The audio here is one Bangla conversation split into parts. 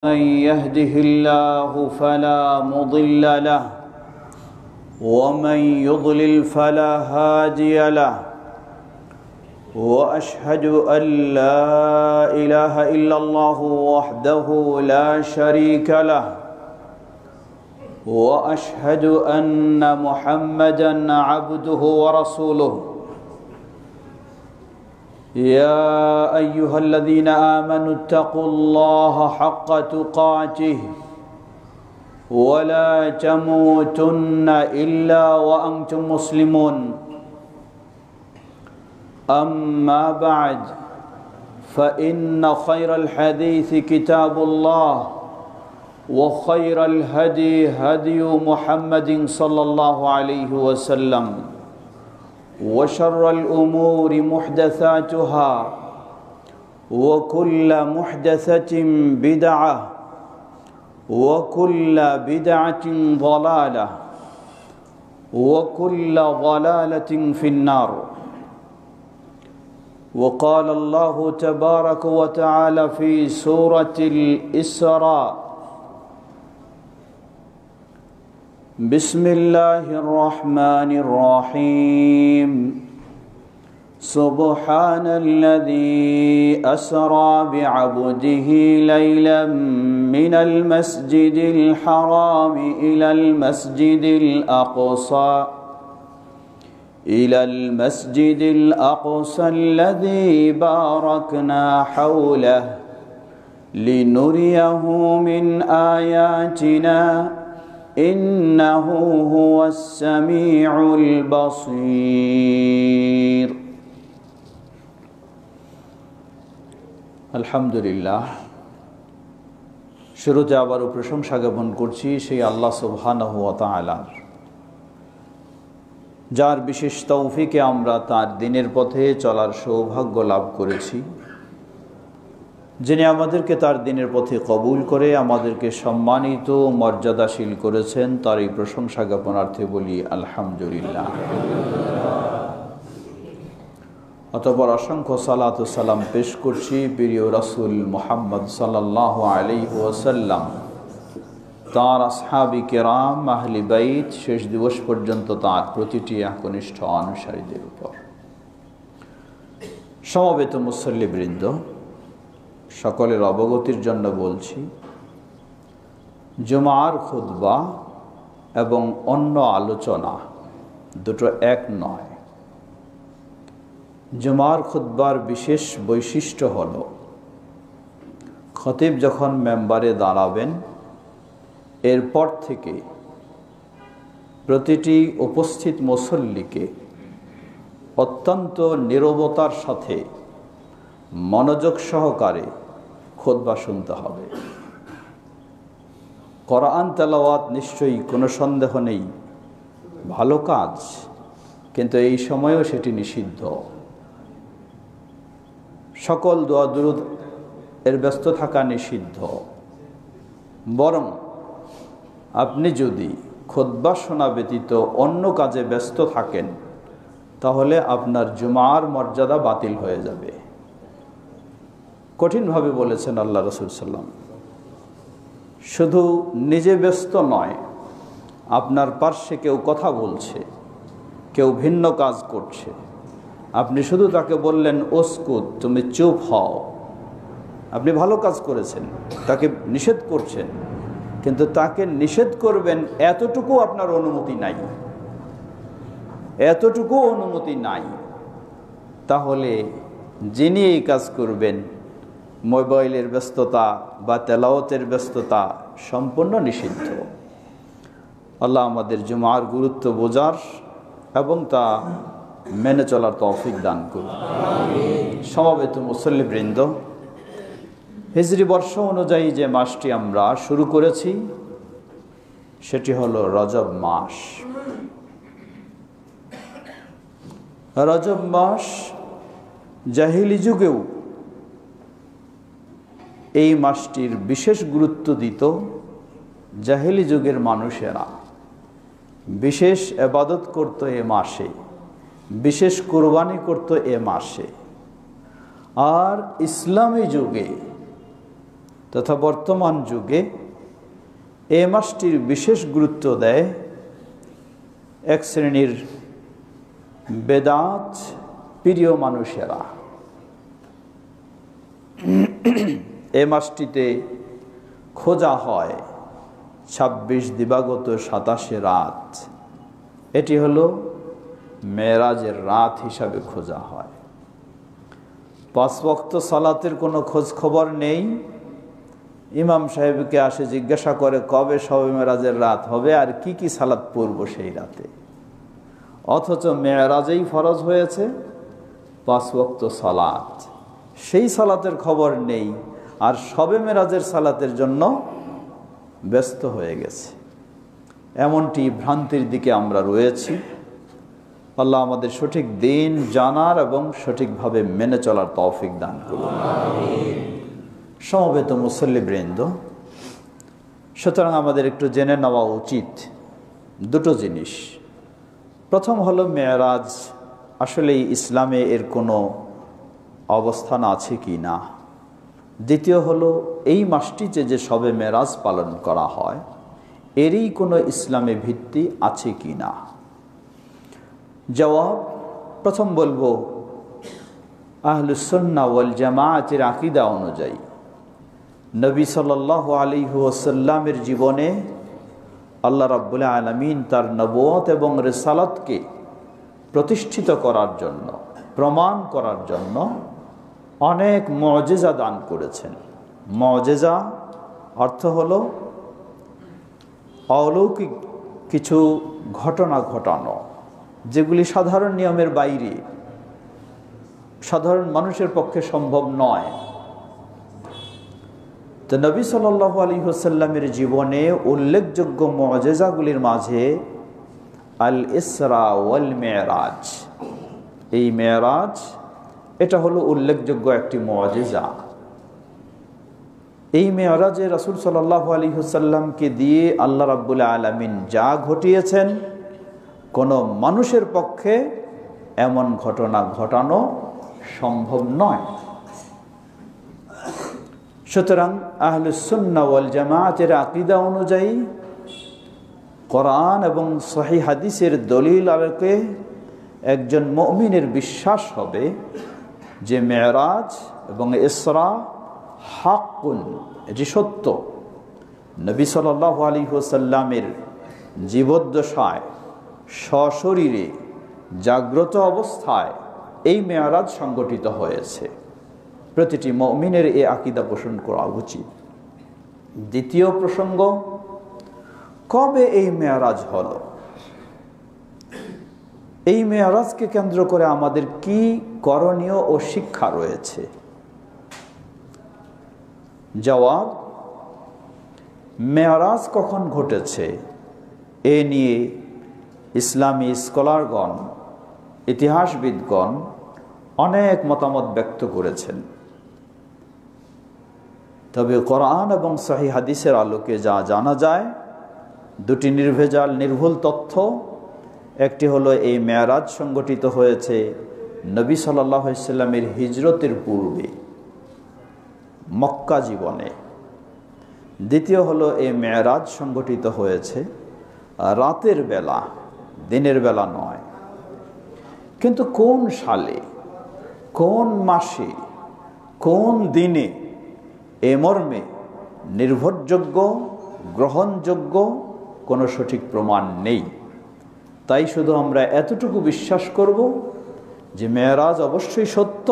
من يهده الله فلا مضل له ومن يضلل فلا هادي له وأشهد أن لا إله إلا الله وحده لا شريك له وأشهد أن محمدا عبده ورسوله يا أيها الذين آمنوا اتقوا الله حق تقاته ولا تموتن إلا وأنتم مسلمون أما بعد فإن خير الحديث كتاب الله وخير الهدي هدي محمد صلى الله عليه وسلم وشر الأمور محدثاتها وكل محدثة بدعة وكل بدعة ضلالة وكل ضلالة في النار وقال الله تبارك وتعالى في سورة الإسراء بسم الله الرحمن الرحيم سبحان الذي أسرى بعبده ليلا من المسجد الحرام إلى المسجد الأقصى الذي باركنا حوله لنريه من آياتنا إنه هو السميع البصير আলহামদুলিল্লাহ। শুরুতে আবারও প্রশংসা জ্ঞাপন করছি সেই আল্লাহ সুবহানাহু ওয়া তাআলার, যার বিশেষ তৌফিকে আমরা তার দ্বীনের পথে চলার সৌভাগ্য লাভ করেছি, যিনি আমাদেরকে তার দ্বীনের পথে কবুল করে আমাদেরকে সম্মানিত মর্যাদাশীল করেছেন। তার এই প্রশংসা জ্ঞাপনার্থে বলি আলহামদুলিল্লাহ। অতঃপর অসংখ্য সালাত ও সালাম পেশ করছি প্রিয় রাসূল মুহাম্মদ সাল্লাল্লাহু আলাইহি ওয়াসাল্লাম, তাঁর আসহাবি কেরাম, আহলি বাইত, শেষ দিবস পর্যন্ত তাঁর প্রতিটি একনিষ্ঠ অনুসারীদের উপর। সমবেত মুসল্লিবৃন্দ, সকলের অবগতির জন্য বলছি, জুমার খুতবা এবং অন্য আলোচনা দুটো এক নয়। জুমার খুতবার বিশেষ বৈশিষ্ট্য হল, খতিব যখন মেম্বারে দাঁড়াবেন এরপর থেকে প্রতিটি উপস্থিত মুসল্লিকে অত্যন্ত নীরবতার সাথে মনোযোগ সহকারে খুতবা শুনতে হবে। কোরআন তেলাওয়াত নিশ্চয়ই কোনো সন্দেহ নেই ভালো কাজ, কিন্তু এই সময়েও সেটি নিষিদ্ধ। সকল দোয়া দুরূদ এর ব্যস্ত থাকা নিষিদ্ধ। বরং আপনি যদি খুতবা শোনা ব্যতীত অন্য কাজে ব্যস্ত থাকেন তাহলে আপনার জুমার মর্যাদা বাতিল হয়ে যাবে। কঠিনভাবে বলেছেন আল্লাহ রাসূল সাল্লাম। শুধু নিজে ব্যস্ত নয়, আপনার পার্শ্বে কেউ কথা বলছে, কেউ ভিন্ন কাজ করছে, আপনি শুধু তাকে বললেন উসকুত, তুমি চুপ হও। আপনি ভালো কাজ করেছেন, তাকে নিষেধ করছেন, কিন্তু তাকে নিষেধ করবেন এতটুকু আপনার অনুমতি নাই, এতটুকু অনুমতি নাই। তাহলে যিনি এই কাজ করবেন, মোবাইলের ব্যস্ততা বা তেলাওয়াতের ব্যস্ততা সম্পূর্ণ নিষিদ্ধ। আল্লাহ আমাদের জুমার গুরুত্ব বোঝার এবং তা মেনে চলার তৌফিক দান করুন। সমবেত মুসল্লিবৃন্দ, হিজরি বর্ষ অনুযায়ী যে মাসটি আমরা শুরু করেছি সেটি হলো রজব মাস। রজব মাস জাহিলি যুগেও এই মাসটির বিশেষ গুরুত্ব দিত। জাহিলি যুগের মানুষেরা বিশেষ ইবাদত করত এ মাসে, বিশেষ কুরবানি করত এ মাসে। আর ইসলামী যুগে তথা বর্তমান যুগে এই মাসটির বিশেষ গুরুত্ব দেয় এক শ্রেণীর বেদাত প্রিয় মানুষেরা। এ মাসটিতে খোঁজা হয় 26 দিবাগত 27 রাত। এটি হলো মেরাজের রাত হিসাবে খোঁজা হয়। 5 ওয়াক্ত সালাতের কোনো খোঁজ খবর নেই। ইমাম সাহেবকে আসে জিজ্ঞাসা করে কবে শবে মেরাজের রাত হবে আর কি কি সালাত পড়ব সেই রাতে, অথচ মেরাজেই ফরজ হয়েছে 5 ওয়াক্ত সালাত, সেই সালাতের খবর নেই আর শবে মেরাজের সালাতের জন্য ব্যস্ত হয়ে গেছে। এমনটি ভ্রান্তির দিকে আমরা রয়েছি। আল্লাহ আমাদের সঠিক দিন জানার এবং সঠিকভাবে মেনে চলার তৌফিক দান করুন। সমবেত মুসল্লিবৃন্দ, সুতরাং আমাদের একটু জেনে নেওয়া উচিত দুটো জিনিস। প্রথম হলো মেরাজ আসলে ইসলামে এর কোনো অবস্থান আছে কি না। দ্বিতীয় হলো এই মাসটিতে যে শবে মেরাজ পালন করা হয় এরই কোনো ইসলামে ভিত্তি আছে কি না। জবাব, প্রথম বলবো আহলুস সুন্নাহ ওয়াল জামাআতের আকীদা অনুযায়ী নবী সাল্লাল্লাহু আলাইহি ওয়াসাল্লামের জীবনে আল্লাহ রাব্বুল আলামিন তার নবুয়ত এবং রিসালাতকে প্রতিষ্ঠিত করার জন্য, প্রমাণ করার জন্য অনেক মুজিজা দান করেছেন। মুজিজা অর্থ হলো অলৌকিক কিছু ঘটনা ঘটানো, যেগুলি সাধারণ নিয়মের বাইরে, সাধারণ মানুষের পক্ষে সম্ভব নয়। তো নবী সাল্লাল্লাহু আলাইহি ওয়াসাল্লামের জীবনে উল্লেখযোগ্য মুজিজাগুলির মাঝে আল ইসরা ওয়াল মেরাজ, এই মেরাজ এটা হলো উল্লেখযোগ্য একটি মুজিজা। এই মেরাজে রাসূল সাল্লাল্লাহু আলাইহি ওয়াসাল্লামকে দিয়ে আল্লাহ রাব্বুল আলামিন যা ঘটিয়েছেন কোনো মানুষের পক্ষে এমন ঘটনা ঘটানো সম্ভব নয়। সুতরাং আহলুস সুন্নাহ ওয়াল জামাআতের আকীদা অনুযায়ী কোরআন এবং সহিহ হাদিসের দলিল আলোকে একজন মুমিনের বিশ্বাস হবে যে মেরাজ এবং ইসরা হাক্কুন, এটি সত্য। নবী সাল্লাল্লাহু আলাইহি ওয়াসাল্লামের জীবদ্দশায় সশরীরে জাগ্রত অবস্থায় এই মেরাজ সংগঠিত হয়েছে। প্রতিটি মুমিনের এই আকীদা পোষণ করা উচিত। দ্বিতীয় প্রসঙ্গ, কবে এই মেরাজ হলো? এই মেরাজকে কেন্দ্র করে আমাদের কি করণীয় ও শিক্ষা রয়েছে? জবাব, মেরাজ কখন ঘটেছে এ নিয়ে ইসলামী স্কলারগণ, ইতিহাসবিদগণ অনেক মতামত ব্যক্ত করেছেন। তবে কোরআন এবং সহিহ হাদিসের আলোকে যা জানা যায়, দুটি নির্ভেজাল নির্ভুল তথ্য। একটি হলো এই মেরাজ সংগঠিত হয়েছে নবী সাল্লাল্লাহু আলাইহি ওয়াসাল্লামের হিজরতের পূর্বে মক্কা জীবনে। দ্বিতীয় হলো এই মেরাজ সংগঠিত হয়েছে রাতের বেলা, দিনের বেলা নয়। কিন্তু কোন সালে, কোন মাসে, কোন দিনে এ মর্মে নির্ভরযোগ্য, গ্রহণযোগ্য কোনো সঠিক প্রমাণ নেই। তাই শুধু আমরা এতটুকু বিশ্বাস করব যে মেরাজ অবশ্যই সত্য,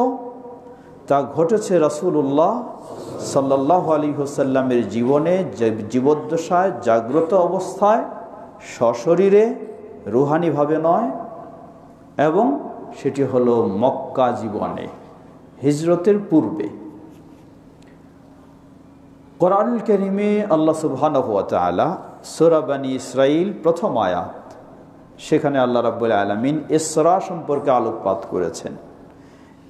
তা ঘটেছে রাসূলুল্লাহ সাল্লাল্লাহু আলাইহি ওয়াসাল্লামের জীবনে, জীবদ্দশায় জাগ্রত অবস্থায়, সশরীরে, রুহানিভাবে নয়, এবং সেটি হলো মক্কা জীবনে, হিজরতের পূর্বে। কোরআনুল কারীমে আল্লাহ সুবহানাহু ওয়া তাআলা সূরা বনী ইসরাঈল প্রথম আয়াত, সেখানে আল্লাহ রাব্বুল আলামিন ইসরা সম্পর্কে আলোকপাত করেছেন।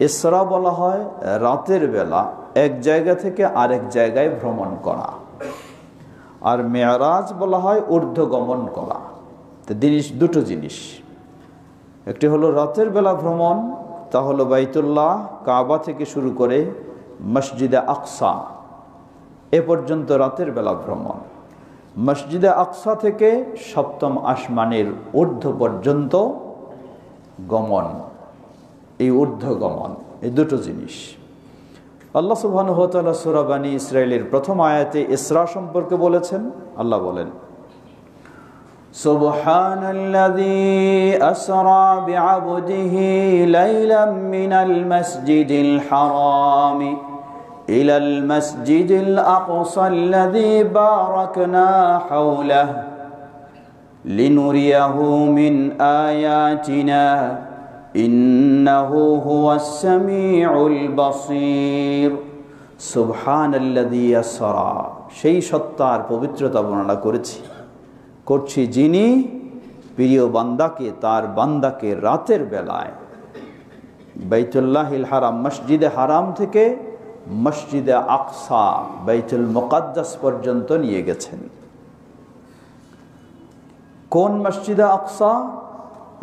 ইসরা বলা হয় রাতের বেলা এক জায়গা থেকে আরেক জায়গায় ভ্রমণ করা, আর মেরাজ বলা হয় ঊর্ধ্বগমন করা। তো দুটো জিনিস, একটি হলো রাতের বেলা ভ্রমণ, তা হলো বাইতুল্লাহ, কাবা থেকে শুরু করে মসজিদে আকসা, এ পর্যন্ত রাতের বেলা ভ্রমণ। মসজিদে আকসা থেকে সপ্তম আসমানের ঊর্ধ্ব পর্যন্ত গমন, এই ঊর্ধ্ব গমন, এই দুটো জিনিস। আল্লাহ সুবহানাহু ওয়া তাআলা সূরা বনী ইসরাঈলের প্রথম আয়াতে ইসরা সম্পর্কে বলেছেন। আল্লাহ বলেন, সুবহানাল্লাযী আসরা বিআবদিহি লাইলাম মিনাল মাসজিদিল হারাম ইলাল মাসজিদিল আকসাল্লাযী বারাকনা হাওলাহু লিনুরিয়াহু মিন আয়াতিনা ইন্নাহু হুয়াস সামিউল বাসীর। সুবহানাল্লাযী আসরা, সেই সত্তার পবিত্রতা বর্ণনা করছি যিনি প্রিয় বান্দাকে, তার বান্দাকে রাতের বেলায় বাইতুল্লাহিল হারাম, মসজিদে হারাম থেকে মসজিদে আকসা বাইতুল মুকাদ্দাস পর্যন্ত নিয়ে গেছেন। কোন মসজিদে আকসা?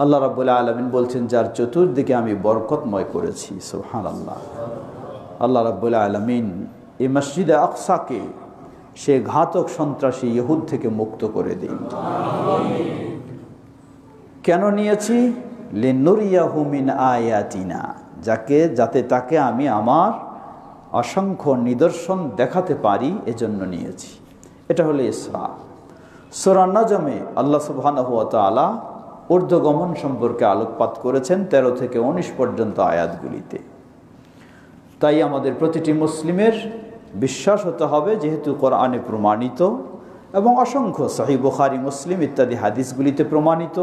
আল্লাহ রাব্বুল আলামিন বলছেন, যার চতুর্দিকে আমি বরকতময় করেছি। সুবহানাল্লাহ। আল্লাহ রাব্বুল আলামিন এই মসজিদে আকসাকে সে ঘাতক সন্ত্রাসী ইহুদ থেকে মুক্ত করে দিন। কেন নিয়েছি? লিনুরিয়াহু মিন আয়াতিনা, যাতে তাকে আমি আমার অসংখ্য নিদর্শন দেখাতে পারি, এজন্য নিয়েছি। এটা হলো ইসরা। সূরা নজমে আল্লাহ সুবহানাহু ওয়া তাআলা ঊর্ধ্বগমন সম্পর্কে আলোকপাত করেছেন 13 থেকে 19 পর্যন্ত আয়াতগুলিতে। তাই আমাদের প্রতিটি মুসলিমের বিশ্বাস হতে হবে, যেহেতু কোরআনে প্রমাণিত এবং অসংখ্য সহিহ বুখারী, মুসলিম ইত্যাদি হাদিসগুলিতে প্রমাণিত,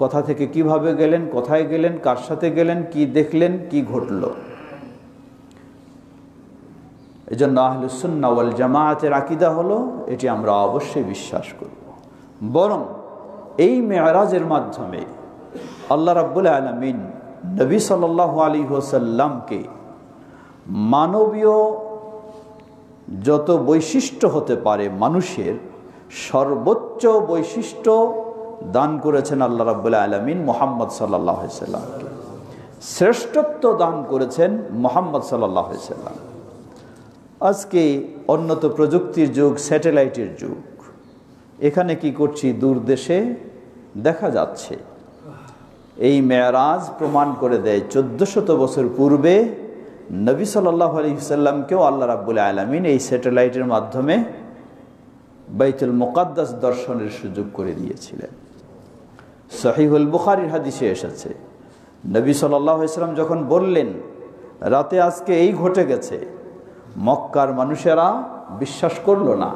কোথা থেকে কিভাবে গেলেন, কোথায় গেলেন, কার সাথে গেলেন, কি দেখলেন, কি ঘটল। এজন্য আহলুস সুন্নাহ ওয়াল জামাআতের আকীদা হলো এটি আমরা অবশ্যই বিশ্বাস করব। বরং এই মেরাজের মাধ্যমে আল্লাহ রাব্বুল আলামিন নবী সাল্লাল্লাহু আলাইহি ওয়াসাল্লামকে মানবীয় যত বৈশিষ্ট্য হতে পারে মানুষের, সর্বোচ্চ বৈশিষ্ট্য দান করেছেন আল্লাহ রাব্বুল আলামিন মুহাম্মদ সাল্লাল্লাহু আলাইহি ওয়াসাল্লামকে। শ্রেষ্ঠত্ব দান করেছেন মুহাম্মদ সাল্লাল্লাহু আলাইহি ওয়াসাল্লাম। আজকে উন্নত প্রযুক্তির যুগ, স্যাটেলাইটের যুগ। এখানে কি করছি, দূর দেশে দেখা যাচ্ছে। এই মেরাজ প্রমাণ করে দেয় 1400 বছর পূর্বে নবী সাল্লাল্লাহু আলাইহি ওয়াসাল্লামকেও আল্লাহ রাব্বুল আলামিন এই স্যাটেলাইটের মাধ্যমে বাইতুল মুকাদ্দাস দর্শনের সুযোগ করে দিয়েছিলেন। সহিহুল বুখারীর হাদিসে এসেছে, নবী সাল্লাল্লাহু আলাইহি ওয়াসাল্লাম যখন বললেন রাতে আজকে এই ঘটে গেছে, মক্কার মানুষেরা বিশ্বাস করল না।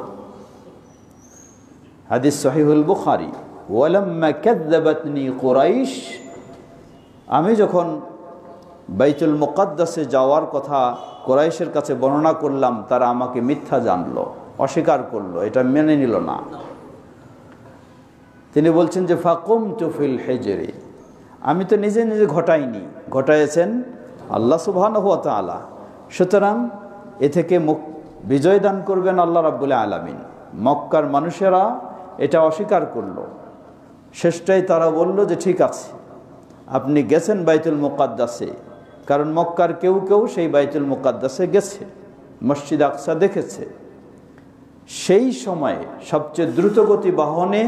হাদিস সহিহুল বুখারী, ওয়ালাম্মা কাযাবাতনি কুরাইশ, আমি যখন বাইতুল মুকাদ্দাসে যাওয়ার কথা কুরাইশের কাছে বর্ণনা করলাম, তারা আমাকে মিথ্যা জানলো, অস্বীকার করলো, এটা মেনে নিল না। তিনি বলছেন যে ফাকুমতু ফিল হিজরি, আমি তো নিজে নিজে ঘটাইনি, ঘটাইছেন আল্লাহ সুবহানাহু ওয়া তাআলা। সুতরাং এ থেকে বিজয় দান করবেন আল্লাহ রাব্বুল আলামিন। মক্কার মানুষেরা এটা অস্বীকার করলো। শেষটাই তারা বলল যে ঠিক আছে, আপনি গেছেন বাইতুল মুকাদ্দাসে, কারণ মক্কার কেউ কেউ সেই বাইতুল মুকাদ্দাসে গেছে, মসজিদ আকসা দেখেছে। সেই সময়ে সবচেয়ে দ্রুতগতি বাহনে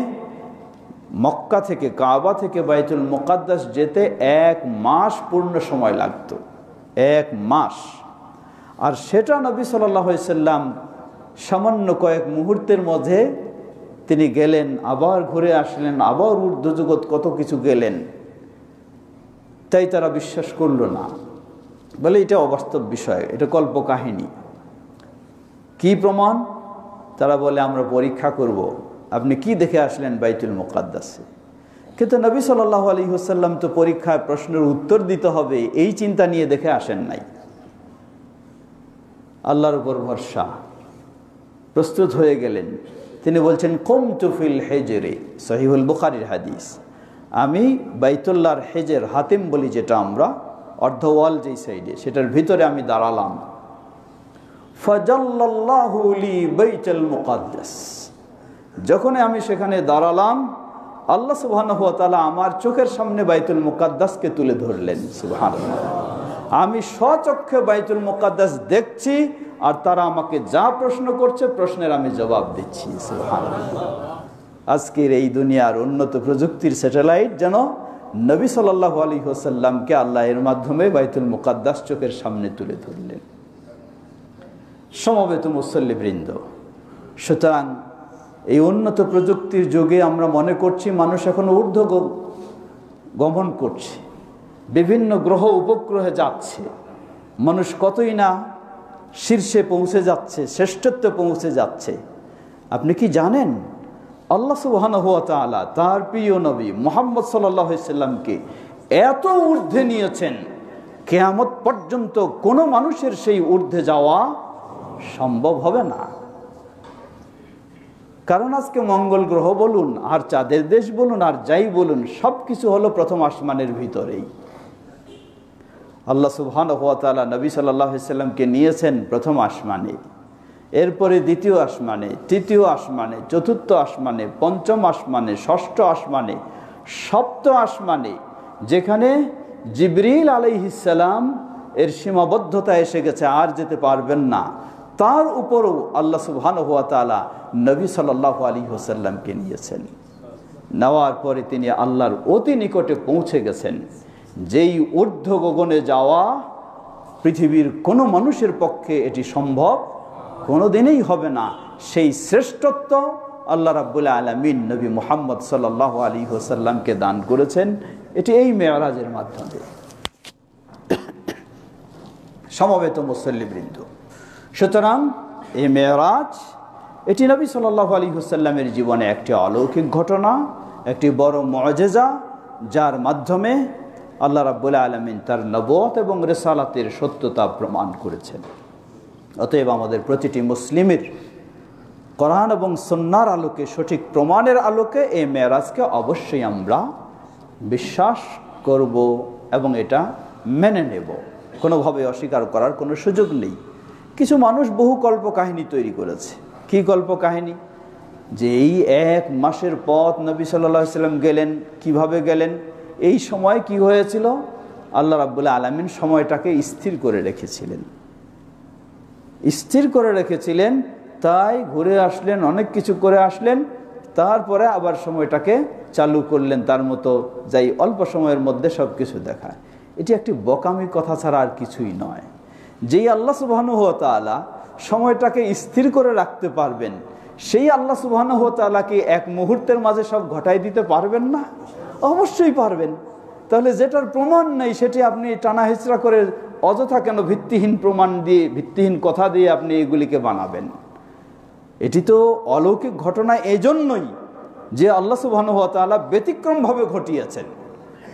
মক্কা থেকে, কাবা থেকে বাইতুল মুকাদ্দাস যেতে 1 মাস পূর্ণ সময় লাগতো, 1 মাস। আর সেটা নবী সাল্লাল্লাহু আলাইহি ওয়াসাল্লাম সামান্য কয়েক মুহূর্তের মধ্যে তিনি গেলেন, আবার ঘুরে আসলেন, আবার ঊর্ধ্বজগৎ কত কিছু গেলেন। তাই তারা বিশ্বাস করল না, বলে এটা অবাস্তব বিষয়, এটা কল্পকাহিনী। কি প্রমাণ? তারা বলে আমরা পরীক্ষা করব, আপনি কি দেখে আসলেন বাইতুল মুকাদ্দাসে। কিন্তু নবী সাল্লাল্লাহু আলাইহি ওয়াসাল্লাম তো পরীক্ষায় প্রশ্নের উত্তর দিতে হবে এই চিন্তা নিয়ে দেখে আসেন নাই। আল্লাহর উপর ভরসা, প্রস্তুত হয়ে গেলেন। তিনি বলছেন কুমতু ফিল হিজরি, সহিহুল বুখারীর হাদিস, আমি বাইতুল্লাহর হেজের, হাতিম বলি যেটা আমরা, অর্ধওয়াল যেই সাইডে, সেটার ভিতরে আমি দাঁড়ালাম। ফাজাল্লাল্লাহু লি বাইতুল মুকাদ্দাস, যখন আমি সেখানে দাঁড়ালাম, আল্লাহ সুবহানাহু ওয়া তাআলা আমার চোখের সামনে বাইতুল মুকাদ্দাসকে তুলে ধরলেন। সুবহানাল্লাহ। আমি স্বচক্ষে বাইতুল মুকাদ্দাস দেখছি, আর তারা আমাকে যা প্রশ্ন করছে প্রশ্নের আমি জবাব দিচ্ছি। সুবহানাল্লাহ। আজকের এই দুনিয়ার উন্নত প্রযুক্তির স্যাটেলাইট যেন নবী সাল্লাল্লাহু আলাইহি ওয়াসাল্লামকে আল্লাহ এর মাধ্যমে বাইতুল মুকাদ্দাস চোখের সামনে তুলে ধরলেন। সমবেত মুসল্লিবৃন্দ, সুতরাং এই উন্নত প্রযুক্তির যুগে আমরা মনে করছি মানুষ এখন ঊর্ধ্ব গমন করছে, বিভিন্ন গ্রহ উপগ্রহে যাচ্ছে, মানুষ কতই না শীর্ষে পৌঁছে যাচ্ছে, শ্রেষ্ঠত্বে পৌঁছে যাচ্ছে। আপনি কি জানেন আল্লাহ সুবহানাহু ওয়া তাআলা তার প্রিয় নবী মুহাম্মদ সাল্লাল্লাহু আলাইহি সাল্লামকে এত ঊর্ধ্বে নিয়েছেন, কিয়ামত পর্যন্ত কোনো মানুষের সেই ঊর্ধ্বে যাওয়া সম্ভব হবে না। কারণ আজকে মঙ্গল গ্রহ বলুন আর চাঁদের দেশ বলুন আর যাই বলুন, সব কিছু হলো প্রথম আসমানের ভিতরেই। আল্লাহ সুবহানাহু ওয়া তাআলা নবী সাল্লাল্লাহু আলাইহি সাল্লামকে নিয়েছেন প্রথম আসমানে, এরপরে দ্বিতীয় আসমানে, তৃতীয় আসমানে, চতুর্থ আসমানে, পঞ্চম আসমানে, ষষ্ঠ আসমানে, সপ্তম আসমানে, যেখানে জিবরিল আলাইহিস সালাম এর সীমাবদ্ধতা এসে গেছে, আর যেতে পারবেন না, তার উপরও আল্লাহ সুবহানাহু ওয়া তাআলা নবী সাল্লাল্লাহু আলাইহি ওয়াসাল্লামকে নিয়েছেন। নেওয়ার পরে তিনি আল্লাহর অতি নিকটে পৌঁছে গেছেন। যেই ঊর্ধ্ব গগনে যাওয়া পৃথিবীর কোনো মানুষের পক্ষে এটি সম্ভব কোনোদিনই হবে না, সেই শ্রেষ্ঠত্ব আল্লাহ রাব্বুল আলামিন নবী মুহাম্মদ সাল্লাল্লাহু আলাইহি ওয়াসাল্লামকে দান করেছেন, এটি এই মেরাজের মাধ্যমে। সমবেত মুসল্লিবৃন্দ, সুতরাং এই মেরাজ এটি নবী সাল্লাল্লাহু আলাইহি ওয়াসাল্লামের জীবনে একটি অলৌকিক ঘটনা, একটি বড় মুআজিজা, যার মাধ্যমে আল্লাহ রাব্বুল আলামিন তার নবুয়ত এবং রিসালাতের সত্যতা প্রমাণ করেছেন। অতএব আমাদের প্রতিটি মুসলিমের কোরআন এবং সুন্নাহর আলোকে, সঠিক প্রমাণের আলোকে এই মেরাজকে অবশ্যই আমরা বিশ্বাস করব এবং এটা মেনে নেব, কোনোভাবে অস্বীকার করার কোনো সুযোগ নেই। কিছু মানুষ বহু কল্পকাহিনী তৈরি করেছে। কি কল্পকাহিনী? যে এই এক মাসের পথ নবী সাল্লাল্লাহু আলাইহি ওয়াসাল্লাম গেলেন, কিভাবে গেলেন, এই সময় কি হয়েছিল, আল্লাহ রাব্বুল আলামিন সময়টাকে স্থির করে রেখেছিলেন, তাই ঘুরে আসলেন, অনেক কিছু করে আসলেন, তারপরে আবার সময়টাকে চালু করলেন তার মতো, যাই অল্প সময়ের মধ্যে সব কিছু দেখায়। এটি একটি বোকামি কথা ছাড়া আর কিছুই নয়। যেই আল্লাহ সুবহানাহু ওয়া তাআলা সময়টাকে স্থির করে রাখতে পারবেন, সেই আল্লাহ সুবহানাহু ওয়া তাআলা কি এক মুহূর্তের মাঝে সব ঘটাই দিতে পারবেন না? অবশ্যই পারবেন। তাহলে যেটার প্রমাণ নেই সেটি আপনি টানা হেঁচড়া করে অযথা কেন ভিত্তিহীন প্রমাণ দিয়ে, ভিত্তিহীন কথা দিয়ে আপনি এগুলিকে বানাবেন? এটি তো অলৌকিক ঘটনা এজন্যই যে আল্লাহ সুবহানাহু ওয়া তাআলা ব্যতিক্রমভাবে ঘটিয়েছেন।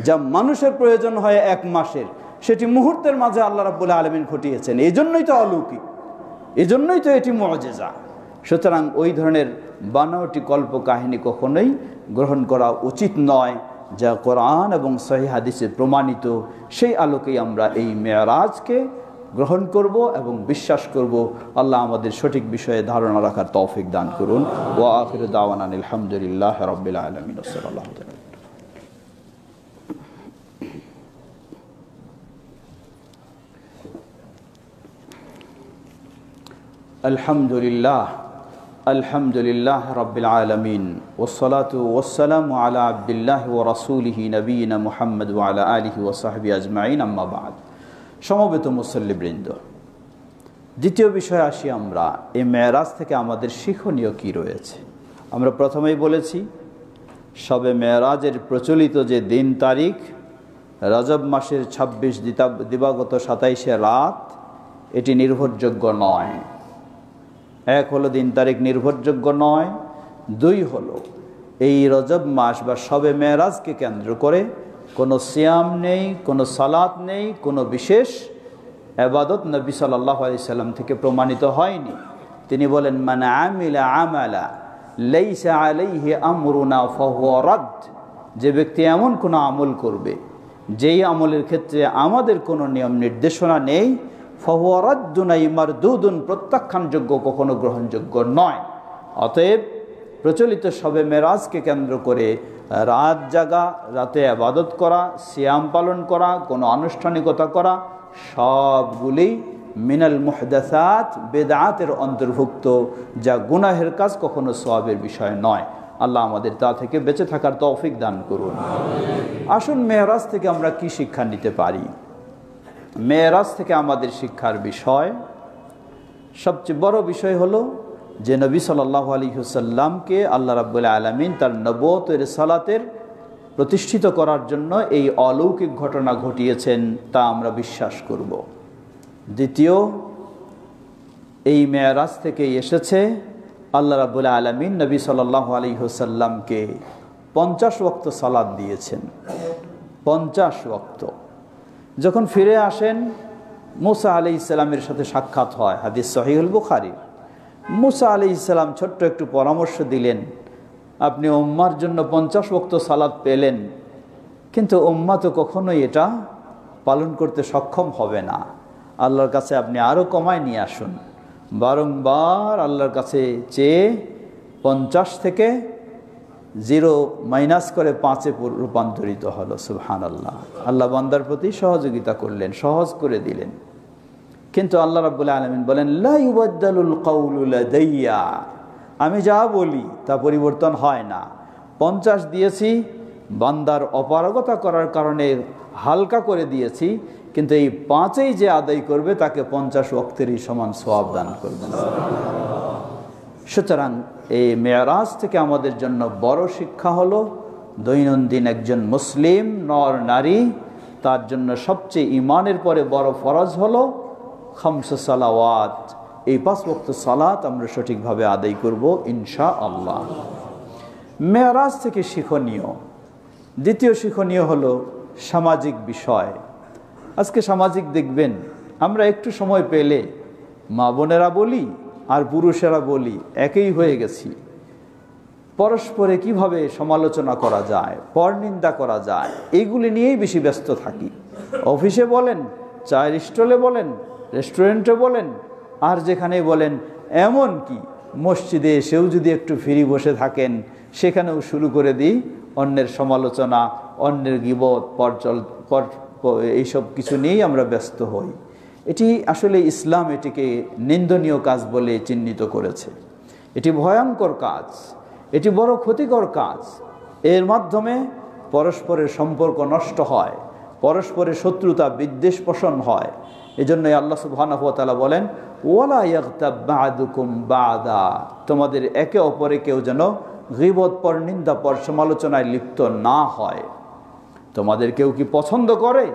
যা মানুষের প্রয়োজন হয় এক মাসের, সেটি মুহূর্তের মাঝে আল্লাহ রাব্বুল আলামিন ঘটিয়েছেন। এজন্যই তো অলৌকিক, এজন্যই তো এটি মুআজিজা। সুতরাং ওই ধরনের বানাওয়াটি কল্পকাহিনী কখনোই গ্রহণ করা উচিত নয়। যা কোরআন এবং সহিহ হাদিসে প্রমাণিত, সেই আলোকেই আমরা এই মেরাজকে গ্রহণ করব এবং বিশ্বাস করব। আল্লাহ আমাদের সঠিক বিষয়ে ধারণা রাখার তৌফিক দান করুন। ওয়া আখিরু দাওয়ানা আলহামদুলিল্লাহি রাব্বিল আলামিন। সাল্লাল্লাহু আলাইহি। আলহামদুলিল্লাহ রাব্বিল আলামিন, ওয়াসসালাতু ওয়াসসালামু আলা আবদিল্লাহি ওয়া রাসূলিহি নবিয়িনা মুহাম্মদ ওয়া আলা আলিহি ওয়া সাহবিহি আজমাইন, আম্মা বাদ। সমবেত মুসল্লিবৃন্দ, দ্বিতীয় বিষয়ে আসি আমরা। এই মেরাজ থেকে আমাদের শিক্ষণীয় কি রয়েছে? আমরা প্রথমেই বলেছি, শবে মেরাজের প্রচলিত যে দিন তারিখ, রজব মাসের 26 দিবাগত 27 রাত, এটি নির্ভরযোগ্য নয়। এক হলো দিন তারিখ নির্ভরযোগ্য নয়, দুই হলো এই রজব মাস বা শবে মেরাজকে কেন্দ্র করে কোনো সিয়াম নেই, কোনো সালাত নেই, কোনো বিশেষ ইবাদত নবী সাল্লাল্লাহু আলাইহি সাল্লাম থেকে প্রমাণিত হয়নি। তিনি বলেন, মান আমিলা আমালা লাইসা আলাইহি আমরুনা ফাহুয়া রাদ। যে ব্যক্তি এমন কোনো আমল করবে যেই আমলের ক্ষেত্রে আমাদের কোনো নিয়ম নির্দেশনা নেই, ফাহুয়া রাদ্দুন আই মারদুদুন, প্রত্যাখ্যানযোগ্য, কখনো গ্রহণযোগ্য নয়। অতএব প্রচলিত শবে মেরাজকে কেন্দ্র করে রাত জাগা, রাতে ইবাদত করা, সিয়াম পালন করা, কোনো আনুষ্ঠানিকতা করা, সবগুলি মিনাল মুহদাসাত, বেদাতের অন্তর্ভুক্ত, যা গুনাহের কাজ, কখনো সওয়াবের বিষয় নয়। আল্লাহ আমাদের তা থেকে বেঁচে থাকার তৌফিক দান করুন। আসুন মেরাজ থেকে আমরা কি শিক্ষা নিতে পারি। মেরাজ থেকে আমাদের শিক্ষার বিষয়, সবচেয়ে বড় বিষয় হলো যে নবী সাল্লাল্লাহু আলাইহি ওয়াসাল্লামকে আল্লাহ রাব্বুল আলামিন তার নবুয়ত ও রিসালাতের প্রতিষ্ঠিত করার জন্য এই অলৌকিক ঘটনা ঘটিয়েছেন, তা আমরা বিশ্বাস করব। দ্বিতীয়, এই মেরাজ থেকেই এসেছে আল্লাহ রাব্বুল আলামিন নবী সাল্লাল্লাহু আলাইহি ওয়াসাল্লামকে 50 ওয়াক্ত সালাত দিয়েছেন। 50 ওয়াক্ত। যখন ফিরে আসেন, মুসা আলাইহিস সালামের সাথে সাক্ষাৎ হয়, হাদিস সহিহুল বুখারী। মুসা আলাইহিস সালাম ছোট্ট একটু পরামর্শ দিলেন, আপনি উম্মার জন্য 50 ওয়াক্ত সালাত পেলেন, কিন্তু উম্মা তো কখনোই এটা পালন করতে সক্ষম হবে না। আল্লাহর কাছে আপনি আরও কমায় নিয়ে আসুন। বারংবার আল্লাহর কাছে চেয়ে 50 থেকে 0 মাইনাস করে 5-এ রূপান্তরিত হলো। সুবহানাল্লাহ। আল্লাহ বান্দার প্রতি সহযোগিতা করলেন, সহজ করে দিলেন। কিন্তু আল্লাহ রাব্বুল আলামিন বলেন, লা ইউবাদদালুল কাউলু লাদাইয়া, আমি যা বলি তা পরিবর্তন হয় না। 50 দিয়েছি, বান্দার অপারগতা করার কারণে হালকা করে দিয়েছি, কিন্তু এই 5-এই যে আদায় করবে তাকে 50 ওয়াক্তেরই সমান সওয়াব দান করবেন। সুতরাং এই মেরাজ থেকে আমাদের জন্য বড় শিক্ষা হলো, দৈনন্দিন একজন মুসলিম নর নারী, তার জন্য সবচেয়ে ঈমানের পরে বড় ফরজ হলো 5 সালাওয়াত। এই 5 ওয়াক্ত সালাত আমরা সঠিকভাবে আদায় করব ইনশাআল্লাহ। মেরাজ থেকে শিক্ষণীয় দ্বিতীয় শিক্ষণীয় হলো সামাজিক বিষয়। আজকে সামাজিক দেখবেন, আমরা একটু সময় পেলে মা বোনেরা বলি আর পুরুষেরা বলি একই হয়ে গেছি। পরস্পরে কিভাবে সমালোচনা করা যায়, পরনিন্দা করা যায়, এইগুলি নিয়েই বেশি ব্যস্ত থাকি। অফিসে বলেন, চায়ের স্টলে বলেন, রেস্টুরেন্টে বলেন, আর যেখানেই বলেন, এমন কি মসজিদে এসেও যদি একটু ফ্রি বসে থাকেন, সেখানেও শুরু করে দিই অন্যের সমালোচনা, অন্যের গীবত, এইসব কিছু নিয়েই আমরা ব্যস্ত হই। এটি আসলে ইসলাম এটিকে নিন্দনীয় কাজ বলে চিহ্নিত করেছে। এটি ভয়ঙ্কর কাজ, এটি বড় ক্ষতিকর কাজ। এর মাধ্যমে পরস্পরের সম্পর্ক নষ্ট হয়, পরস্পরের শত্রুতা বিদ্বেষ পোষণ হয়। এজন্যই আল্লাহ সুবহানাহু ওয়া তাআলা বলেন, ওয়ালা ইয়াগতাব বা'দুকুম বা'দা, তোমাদের একে অপরে কেউ যেন গীবত, পরনিন্দা, সমালোচনায় লিপ্ত না হয়। তোমাদের কেউ কি পছন্দ করে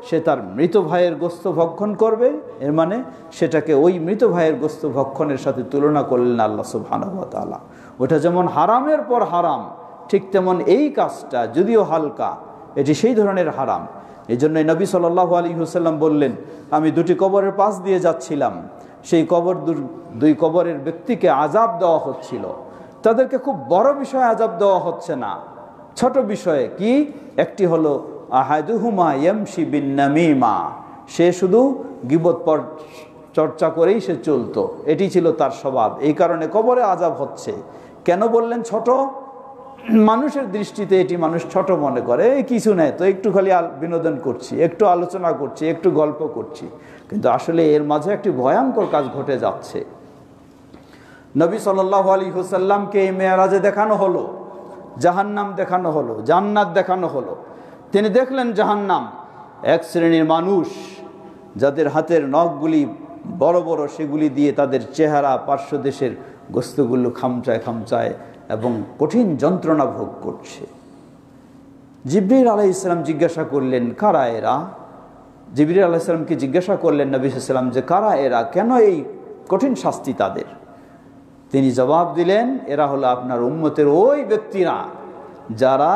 সে তার মৃত ভাইয়ের গোশত ভক্ষণ করবে, এর মানে সেটাকে ওই মৃত ভাইয়ের গোশত ভক্ষণের সাথে তুলনা করলেন আল্লাহ সুবহানাহু ওয়া তাআলা। ওটা যেমন হারামের পর হারাম, ঠিক তেমন এই কাজটা যদিও হালকা, এটি সেই ধরনের হারাম। এই জন্যই নবী সাল্লাল্লাহু আলাইহি ওয়াসাল্লাম বললেন, আমি 2টি কবরের পাশ দিয়ে যাচ্ছিলাম, সেই দুই কবরের ব্যক্তিকে আযাব দেওয়া হচ্ছিল। তাদেরকে খুব বড় বিষয়ে আযাব দেওয়া হচ্ছে না, ছোট বিষয়ে। কি? একটি হলো আহাদুহুমা ইয়ামশি বিন নামিমা, সে শুধু গীবত চর্চা করেই সে চলতো, এটি ছিল তার স্বভাব, এই কারণে কবরে আযাব হচ্ছে। কেন বললেন ছোট? মানুষের দৃষ্টিতে এটি মানুষ ছোট মনে করে, এই কিছু নেই তো, একটু খালি বিনোদন করছি, একটু আলোচনা করছি, একটু গল্প করছি, কিন্তু আসলে এর মাঝে একটি ভয়ঙ্কর কাজ ঘটে যাচ্ছে। নবী সাল্লাল্লাহু আলাইহি ওয়াসাল্লামকে এই মেরাজে দেখানো হলো, জাহান্নাম দেখানো হলো, জান্নাত দেখানো হলো। তিনি দেখলেন জাহান্নাম, এক শ্রেণীর মানুষ যাদের হাতের নখগুলি বড় বড়, সেগুলি দিয়ে তাদের চেহারা, পার্শ্বদেশের গোস্তগুলো খামচায় খামচায় এবং কঠিন যন্ত্রণা ভোগ করছে। জিবরীল আলাইহিস সালাম জিজ্ঞাসা করলেন, কারা এরা? জিবরীল আলাইহিস সালামকে জিজ্ঞাসা করলেন নবী সাল্লাল্লাহু আলাইহি ওয়াসাল্লাম যে কারা এরা, কেন এই কঠিন শাস্তি তাদের? তিনি জবাব দিলেন, এরা হলো আপনার উম্মতের ওই ব্যক্তিরা যারা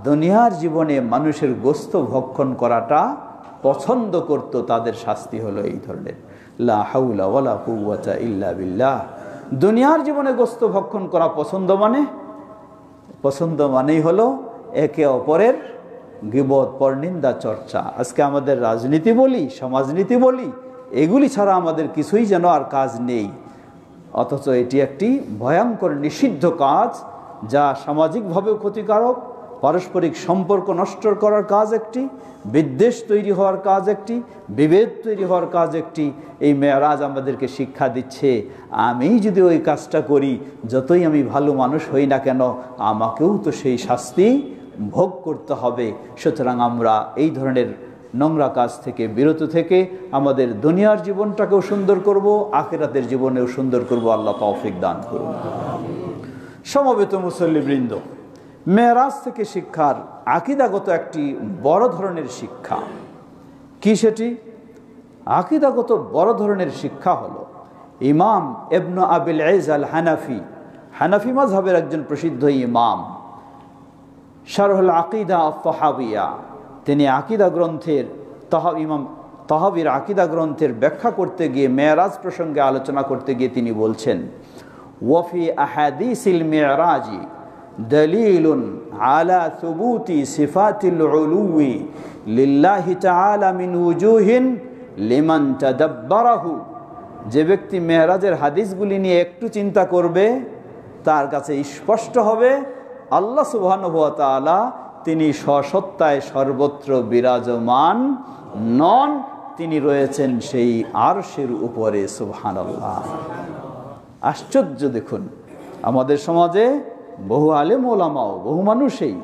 দুনিয়ার জীবনে মানুষের গোশত ভক্ষণ করাটা পছন্দ করত, তাদের শাস্তি হলো এই ধরনের। লা হাওলা ওয়ালা কুওয়াতা ইল্লা বিল্লাহ। দুনিয়ার জীবনে গোশত ভক্ষণ করা পছন্দ মানেই হলো একে অপরের গীবত, পরনিন্দা, চর্চা। আজকে আমাদের রাজনীতি বলি, সমাজনীতি বলি, এগুলি ছাড়া আমাদের কিছুই যেন আর কাজ নেই। অথচ এটি একটি ভয়ঙ্কর নিষিদ্ধ কাজ, যা সামাজিকভাবেও ক্ষতিকারক, পারস্পরিক সম্পর্ক নষ্ট করার কাজ একটি, বিদ্বেষ তৈরি হওয়ার কাজ একটি, বিভেদ তৈরি হওয়ার কাজ একটি। এই মেরাজ আমাদেরকে শিক্ষা দিচ্ছে, আমি যদি ওই কাজটা করি, যতই আমি ভালো মানুষ হই না কেন, আমাকেও তো সেই শাস্তি ভোগ করতে হবে। সুতরাং আমরা এই ধরনের নোংরা কাজ থেকে বিরত থেকে আমাদের দুনিয়ার জীবনটাকেও সুন্দর করব, আখিরাতের জীবনেও সুন্দর করব। আল্লাহ তৌফিক দান করুন। সমবেত মুসল্লিবৃন্দ, মেরাজ থেকে শিক্ষার আকীদাগত একটি বড় ধরনের শিক্ষা কি? সেটি আকীদাগত বড় ধরনের শিক্ষা হলো, ইমাম ইবনে আবিল ইজ আল হানাফি, হানাফি মাযহাবের একজন প্রসিদ্ধ ইমাম, শারহুল আকীদা আত-তাহাবিয়া, তিনি আকীদা গ্রন্থের ইমাম তাহাবির আকীদা গ্রন্থের ব্যাখ্যা করতে গিয়ে, মেরাজ প্রসঙ্গে আলোচনা করতে গিয়ে তিনি বলছেন, ওয়াফি আহাদিসিল মিরাজি দলিলুন আলা সুবুতি সিফাতিল উলুই লিল্লাহি তাআলা মিন ওয়ুজুহিন লিমান তাদাব্বারাহু। যে ব্যক্তি মেরাজের হাদিসগুলি নিয়ে একটু চিন্তা করবে, তার কাছে স্পষ্ট হবে আল্লাহ সুবহানাহু ওয়া তাআলা তিনি স্বসত্তায় সর্বত্র বিরাজমান নন, তিনি রয়েছেন সেই আরশের উপরে। সুবহানাল্লাহ। আশ্চর্য! দেখুন, আমাদের সমাজে বহু আলেম ওলামাও, বহু মানুষই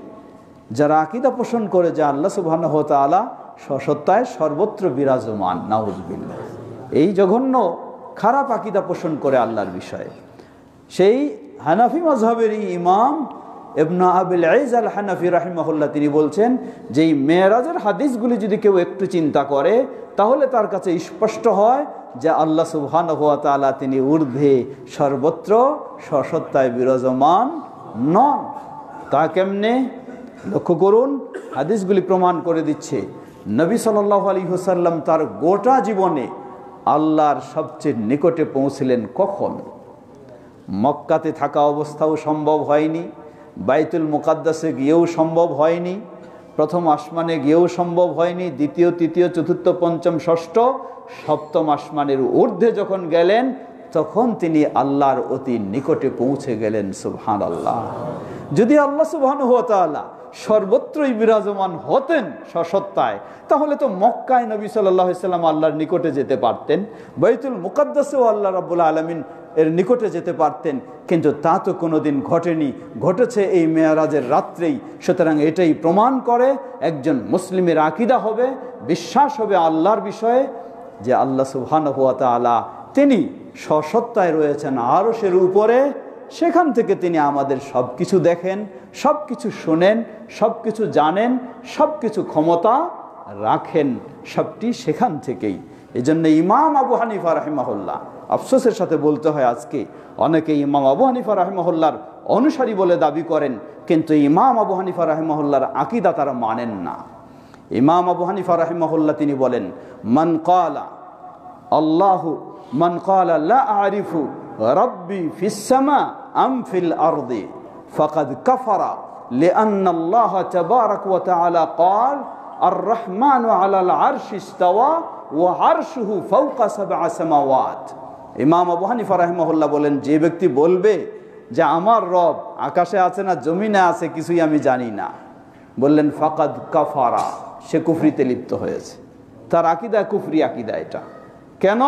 যারা আকীদা পোষণ করে যে আল্লাহ সুবহানাহু ওয়া তাআলা স্বসত্তায় সর্বত্র বিরাজমান, নাউযুবিল্লাহ, এই জঘন্য খারাপ আকীদা পোষণ করে আল্লাহর বিষয়ে। সেই হানাফি মাযহাবেরই ইমাম ইবনে আবিল ইজ আল হানাফি রাহিমাহুল্লাহ তিনি বলছেন যে এই মেরাজের হাদিসগুলি যদি কেউ একটু চিন্তা করে, তাহলে তার কাছে স্পষ্ট হয় যে আল্লাহ সুবহানাহু ওয়া তাআলা তিনি ঊর্ধ্বে সর্বত্র স্বসত্তায় বিরাজমান নন। তা কেমনে? লক্ষ্য করুন, হাদিসগুলি প্রমাণ করে দিচ্ছে নবী সাল্লাল্লাহু আলাইহি ওয়াসাল্লাম তার গোটা জীবনে আল্লাহর সবচেয়ে নিকটে পৌঁছলেন কখন? মক্কাতে থাকা অবস্থাও সম্ভব হয়নি, বাইতুল মুকাদ্দাসে গিয়েও সম্ভব হয়নি, প্রথম আসমানে গিয়েও সম্ভব হয়নি, দ্বিতীয়, তৃতীয়, চতুর্থ, পঞ্চম, ষষ্ঠ, সপ্তম আসমানের ঊর্ধ্বে যখন গেলেন, তখন তিনি আল্লাহর অতি নিকটে পৌঁছে গেলেন। সুবহানাল্লাহ। যদি আল্লাহ সুবহানাহু ওয়া তাআলা সর্বত্রই বিরাজমান হতেন স্বসত্তায়, তাহলে তো মক্কায় নবী সাল্লাল্লাহু আলাইহি ওয়াসাল্লাম আল্লাহর নিকটে যেতে পারতেন, বাইতুল মুকাদ্দাসেও আল্লাহ রাব্বুল আলামিন এর নিকটে যেতে পারতেন। কিন্তু তা তো কোনোদিন ঘটেনি, ঘটেছে এই মেরাজের রাত্রেই। সুতরাং এটাই প্রমাণ করে একজন মুসলিমের আকীদা হবে, বিশ্বাস হবে আল্লাহর বিষয়ে যে আল্লাহ সুবহানাহু ওয়া তাআলা তিনি স্বসত্তায় রয়েছেন আরশের উপরে। সেখান থেকে তিনি আমাদের সব কিছু দেখেন, সব কিছু শোনেন, সব কিছু জানেন, সব কিছু ক্ষমতা রাখেন, সবটি সেখান থেকেই। এই জন্য ইমাম আবু হানিফা রাহিমাহুল্লাহ, আফসোসের সাথে বলতে হয় আজকে অনেকে ইমাম আবু হানিফা রাহিমাহুল্লাহর অনুসারী বলে দাবি করেন, কিন্তু ইমাম আবু হানিফা রাহিমাহুল্লাহর আকীদা তারা মানেন না। ইমাম আবু হানিফা রাহিমাহুল্লাহ তিনি বলেন, মান ক্বালা আল্লাহু মান ক্বালা লা আরিফু রাব্বি ফিস সামা আম ফিল আরদি ফাকাদ কাফারা লিআন্না আল্লাহ তাবারাক ওয়া তাআলা ক্বাল আর রহমানু আলাল আরশি ইসতাওয়া ওয়া আরশুহু ফাওকা সাবআ সামাওয়াত। ইমাম আবু হানিফা রাহিমাহুল্লাহ বলেন, যে ব্যক্তি বলবে যে আমার রব আকাশে আছে না জমিনে আছে কিছুই আমি জানি না, বললেন ফাকাদ কাফারা, সে কুফরিতে লিপ্ত হয়েছে। তার আকীদা কুফরি আকীদা। এটা কেন?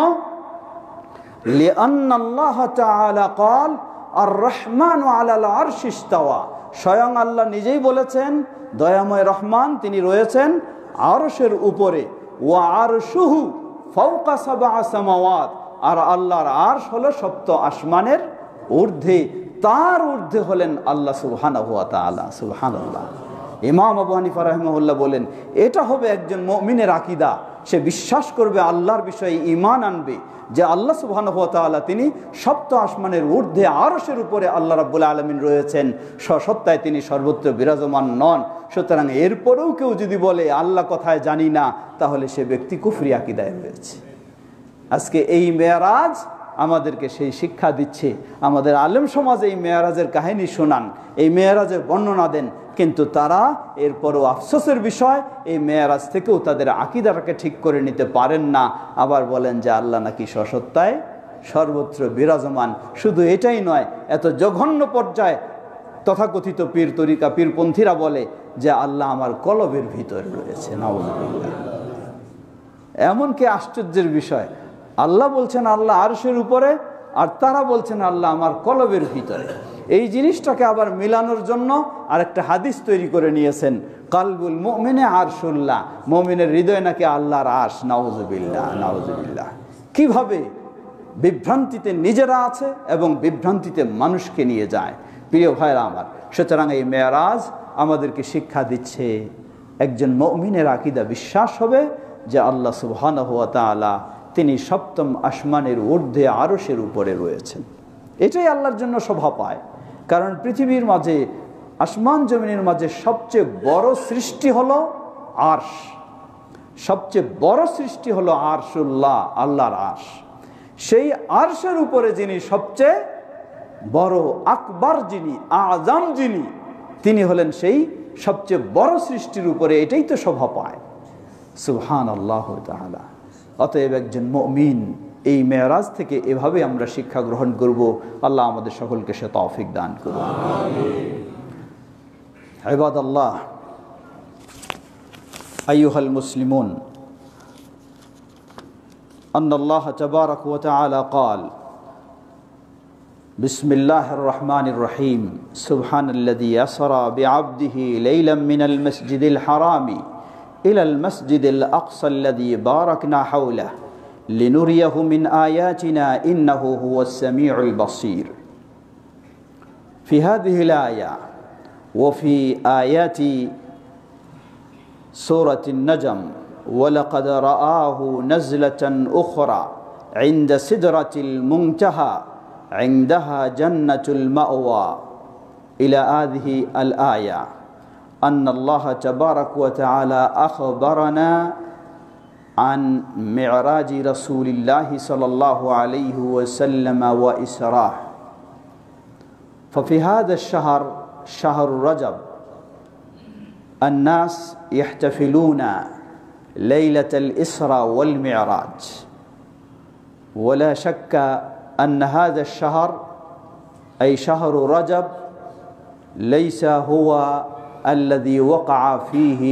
লিআন্না আল্লাহ তাআলা ক্বাল আর রহমানু আলাল আরশি ইসতাওয়া, স্বয়ং আল্লাহ নিজেই বলেছেন দয়াময় রহমান তিনি রয়েছেন আরশের উপরে, ওয়া আরশুহু ফাওকা সাবআ সামাওয়াত, আর আল্লাহর আরশ হলো সপ্ত আসমানের ঊর্ধ্বে, তার ঊর্ধ্বে হলেন আল্লাহ সুবহানাহু ওয়া তাআলা। সুবহানাল্লাহ। ইমাম আবু হানিফা রাহিমাহুল্লাহ বলেন, এটা হবে একজন মুমিনের আকীদা। সে বিশ্বাস করবে আল্লাহর বিষয়ে, ঈমান আনবে যে আল্লাহ সুবহানাহু ওয়া তাআলা তিনি সপ্ত আসমানের ঊর্ধ্বে আরশের উপরে আল্লাহ রাব্বুল আলামিন রয়েছেন, স্বসত্তায় তিনি সর্বত্র বিরাজমান নন। সুতরাং এরপরেও কেউ যদি বলে আল্লাহ কথায় জানি না, তাহলে সে ব্যক্তি কুফরি আকীদায় রয়েছে। আজকে এই মেরাজ আমাদেরকে সেই শিক্ষা দিচ্ছে। আমাদের আলেম সমাজ এই মেরাজের কাহিনী শোনান, এই মেরাজের বর্ণনা দেন, কিন্তু তারা এরপরও আফসোসের বিষয় এই মেরাজ থেকেও তাদের আকীদাটাকে ঠিক করে নিতে পারেন না। আবার বলেন যে আল্লাহ নাকি স্বসত্তায় সর্বত্র বিরাজমান। শুধু এটাই নয়, এত জঘন্য পর্যায়ে তথাকথিত পীর তরিকা পীরপন্থীরা বলে যে আল্লাহ আমার কলবের ভিতরে রয়েছে। নাউযুবিল্লাহ। এমনকি আশ্চর্যের বিষয়, আল্লাহ বলছেন আল্লাহ আরশের উপরে, আর তারা বলছেন আল্লাহ আমার কলবের ভিতরে। এই জিনিসটাকে আবার মিলানোর জন্য আরেকটা হাদিস তৈরি করে নিয়েছেন, কালবুল মুমিনে আরশুল্লাহ, মুমিনের হৃদয় নাকি আল্লাহর আরশ। নাউযুবিল্লাহ, নাউযুবিল্লাহ। কিভাবে বিভ্রান্তিতে নিজেরা আছে এবং বিভ্রান্তিতে মানুষকে নিয়ে যায়। প্রিয় ভাইরা আমার, সুতরাং এই মেরাজ আমাদেরকে শিক্ষা দিচ্ছে একজন মুমিনের আকীদা বিশ্বাস হবে যে আল্লাহ সুবহানাহু ওয়া তাআলা তিনি সপ্তম আসমানের ঊর্ধ্বে আরশের উপরে রয়েছেন। এটাই আল্লাহর জন্য শোভা পায়, কারণ পৃথিবীর মাঝে আসমান জমিনের মাঝে সবচেয়ে বড় সৃষ্টি হলো আরশ। সবচেয়ে বড় সৃষ্টি হলো আরশুল্লাহ, আল্লাহর আরশ। সেই আরশের উপরে যিনি সবচেয়ে বড়, আকবার যিনি, আযম যিনি, তিনি হলেন সেই সবচেয়ে বড় সৃষ্টির উপরে। এটাই তো শোভা পায়। সুবহানাল্লাহু তাআলা। অতএব একজন মুমিন এই মেরাজ থেকে এভাবে আমরা শিক্ষা গ্রহণ করব। আল্লাহ আমাদের সকলকে সে তৌফিক দান করুন। আমিন। ইবাদাল্লাহ, আইয়ুহাল মুসলিমুন, আন্নাল্লাহ তাবারাক ওয়া তাআলা قال بسم الله الرحمن الرحيم سبحان الذي أسرى بعبده ليلا من المسجد الحرام إلى المسجد الأقصى الذي باركنا حوله لنريه من آياتنا إنه هو السميع البصير. في هذه الآية وفي آيات سورة النجم ولقد رآه نزلة أخرى عند سدرة المنتهى عندها جنة المأوى إلى هذه الآية أن الله تبارك وتعالى أخبرنا عن معراج رسول الله صلى الله عليه وسلم وإسراه. ففي هذا الشهر، شهر رجب، الناس يحتفلون ليلة الإسراء والمعراج، ولا شك أن هذا الشهر أي شهر رجب ليس هو الذي وقع فيه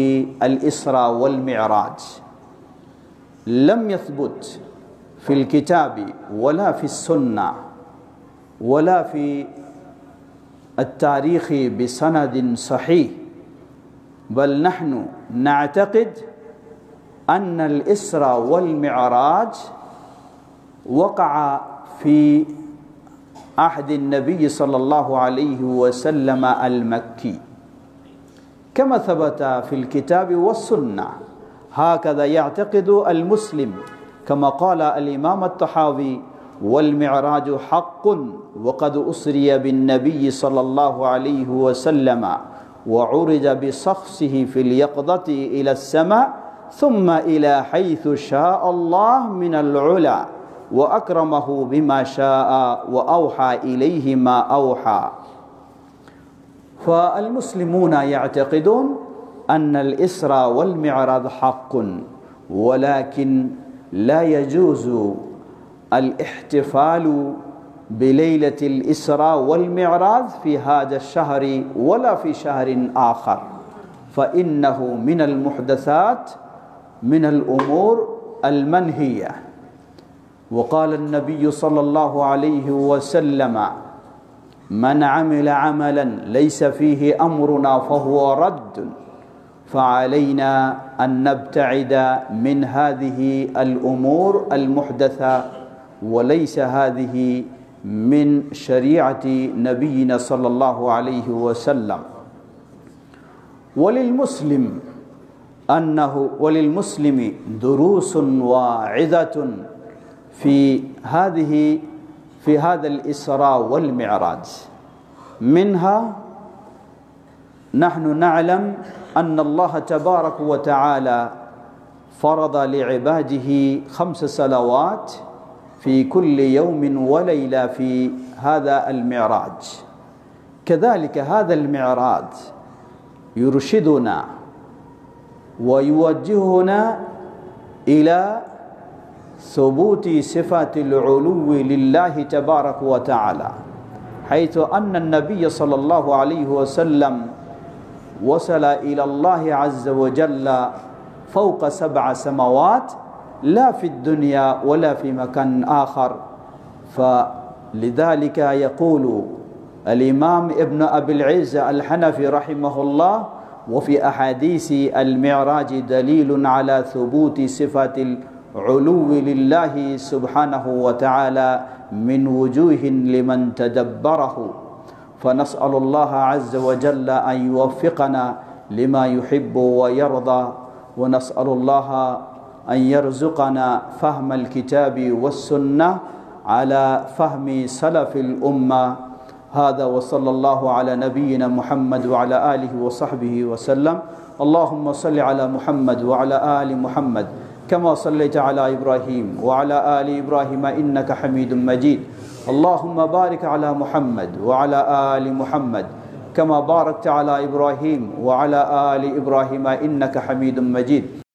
الإسراء والمعراج. لم يثبت في الكتاب ولا في السنة ولا في التاريخ بسند صحيح، بل نحن نعتقد أن الإسراء والمعراج وقع في عهد النبي صلى الله عليه وسلم المكي كما ثبت في الكتاب والسنة. هكذا يعتقد المسلم، كما قال الإمام الطحاوي: والمعراج حق وقد أسري بالنبي صلى الله عليه وسلم وعرج بشخصه في اليقظة إلى السماء ثم إلى حيث شاء الله من العلا وأكرمه بما شاء وأوحى إليه ما أوحى. فالمسلمون يعتقدون أن الإسراء والمعراج حق، ولكن لا يجوز الاحتفال بليلة الإسراء والمعراج في هذا الشهر ولا في شهر آخر، فإنه من المحدثات من الأمور المنهية. وقال النبي صلى الله عليه وسلم: من عمل عملا ليس فيه أمرنا فهو رد. فعلينا أن نبتعد من هذه الأمور المحدثة، وليس هذه من شريعة نبينا صلى الله عليه وسلم. وللمسلم دروس واعظة في هذا الإسراء والمعراج. منها نحن نعلم أن الله تبارك وتعالى فرض لعباده 5 صلوات في كل يوم وليلة في هذا المعراج. كذلك هذا المعراج يرشدنا ويوجهنا إلى ثبوت صفات العلو لله تبارك وتعالى. حيث أن النبي صلى الله عليه وسلم وصل إلى الله عز وجل فوق 7 سماوات لا في الدنيا ولا في مكان آخر. فلذلك يقول الإمام ابن أبي العز الحنفي رحمه الله: وفي أحاديث المعراج دليل على ثبوت صفة العلو لله سبحانه وتعالى من وجوه لمن تدبره. فنسأل الله عز وجل أن يوفقنا لما يحب ويرضى، ونسأل الله أن يرزقنا فهم الكتاب والسنة على فهم سلف الأمة. هذا وصلى الله على نبينا محمد وعلى آله وصحبه وسلم. اللهم صل على محمد وعلى آل محمد كما صليت على إبراهيم وعلى آل إبراهيم إنك حميد مجيد. اللهم بارك على محمد وعلى آل محمد كما باركت على إبراهيم وعلى آل إبراهيم إنك حميد مجيد.